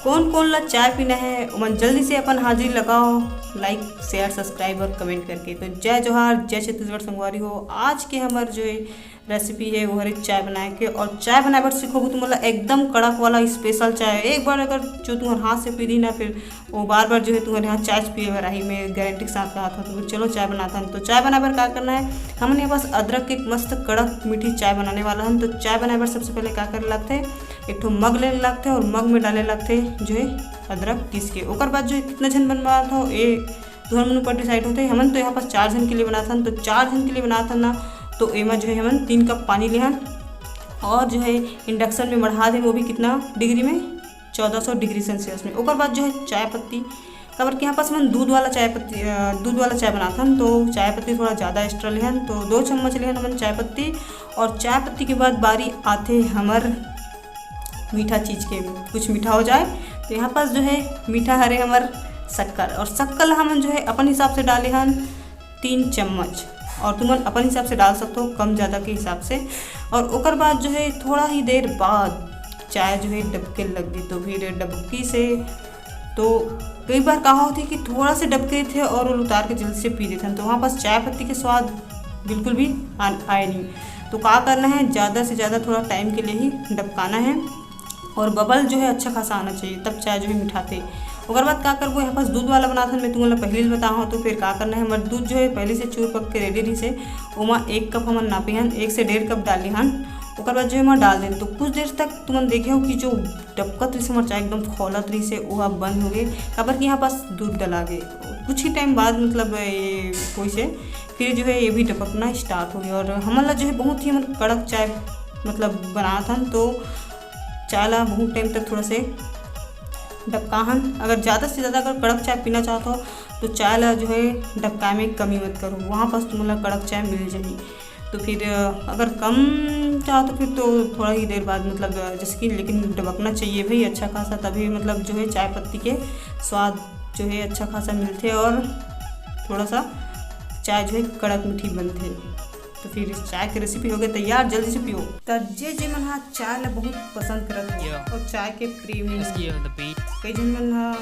कौन कौन ला चाय पीना है उमन जल्दी से अपन हाजिर लगाओ, लाइक शेयर सब्सक्राइब और कमेंट करके। तो जय जोहार, जय छत्तीसगढ़ संगवारी हो। आज के हमार जो रेसिपी है वो है चाय बनाए के, और चाय बनाए पर सीखोगे तो मतलब एकदम कड़क वाला स्पेशल चाय। एक बार अगर जो तुम्हारे हाथ से पी दी ना, फिर वो बार बार जो है तुम्हारे यहाँ चाय पिए रही, मैं गारंटी के साथ कहा था। तो चलो चाय बनाता हूँ। तो चाय बनाए पर क्या करना है, हमने बस अदरक की मस्त कड़क मीठी चाय बनाने वाला हम। तो चाय बनाए पर सबसे पहले क्या करे लगते, एक ठो मग लेने लगते और मग में डाले लगते जो है अदरक पीस के। ओकर बाद जो है कितना जन बनवा था ये तुम्हारे मनु पर डिसाइड होते हैं। हमन तो यहाँ पर 4 जन के लिए बना था। तो 4 जन के लिए बना था ना, तो एमा जो है हमन 3 कप पानी लिहन और जो है इंडक्शन में बढ़ा दें, वो भी कितना डिग्री में, 1400 डिग्री सेल्सियस में। ओकर बाद जो है चाय पत्ती कबर के यहाँ पास हम दूध वाला चाय बनाता हम। तो चाय पत्ती थोड़ा ज़्यादा एक्स्ट्रा लिहन, तो 2 चम्मच लिहन हमन चाय पत्ती। और चाय पत्ती के बाद बारी आते हमर मीठा चीज़ के, कुछ मीठा हो जाए तो यहाँ पास जो है मीठा हरे हमार शक्कर, और शक्कर हम जो है अपन हिसाब से डाले हन 3 चम्मच, और तुम अपन हिसाब से डाल सकते हो कम ज़्यादा के हिसाब से। और ओकर बाद जो है थोड़ा ही देर बाद चाय जो है डबके लग गई। तो फिर डबकी से तो कई बार कहा होती कि थोड़ा से डबके थे और वो उतार के जल्दी से पी देते हैं, तो वहाँ पास चाय पत्ती के स्वाद बिल्कुल भी आए नहीं। तो क्या करना है, ज़्यादा से ज़्यादा थोड़ा टाइम के लिए ही डबकाना है, और बबल जो है अच्छा खासा आना चाहिए, तब चाय जो है मीठा थे। ओकर बाद क्या करबो, यहाँ पास दूध वाला बना था, मैं तुम्हें पहले ही बताऊँ हूँ। तो फिर क्या करना है, हमारे दूध जो है पहले से चूर पक के रेडी रही से, ओमा 1 कप हम नापे हन, 1 से 1.5 कप डाली हन। ओकर बाद जो है मैं डाल दें। तो कुछ देर तक तुम देखे हो कि जो डबकत रही से हमारे चाय एकदम खौलत रही से वह बंद हो गए, खबर कि यहाँ पास दूध डला गए। कुछ ही टाइम बाद मतलब ये कोई से फिर जो है ये भी डबकना स्टार्ट हो गया, और हमारा जो है बहुत ही कड़क चाय मतलब बना था। तो चाय ला बहुत टाइम तक थोड़ा से डबकाहन। अगर ज़्यादा से ज़्यादा अगर कड़क चाय पीना चाहते हो तो चाय ला जो है डबका में कमी मत करो, वहाँ पास तुम्हें कड़क चाय मिल जाएगी। तो फिर अगर कम चाहो तो फिर तो थोड़ा ही देर बाद मतलब जैसे कि, लेकिन डबकना चाहिए भाई अच्छा खासा, तभी मतलब जो है चाय पत्ती के स्वाद जो है अच्छा खासा मिलते और थोड़ा सा चाय जो है कड़क मीठी बनते। तो फिर इस चाय की रेसिपी हो गई तैयार, जल्दी से पियो। तो जे मन हाँ चाय ला बहुत पसंद करत है और चाय के प्रेमी कई जन मन हाँ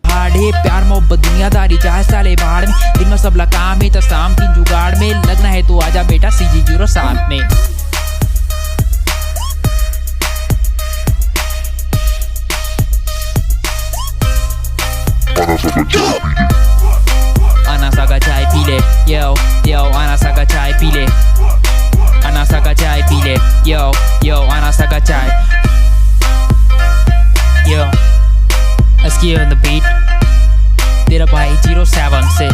भाड़े प्यार मोहब्बत दुनियादारी चाहे साले भाड़ में, दिन में सबला काम है तो शाम की जुगाड़ में, लगना है तो आजा बेटा CG07 में। आना सागा चाय पी ले, यो यो आना सागा चाय पी ले, आना सागा चाय पी ले, यो यो आना सागा चाय, यो Askia on the beat, तेरा भाई 07 से।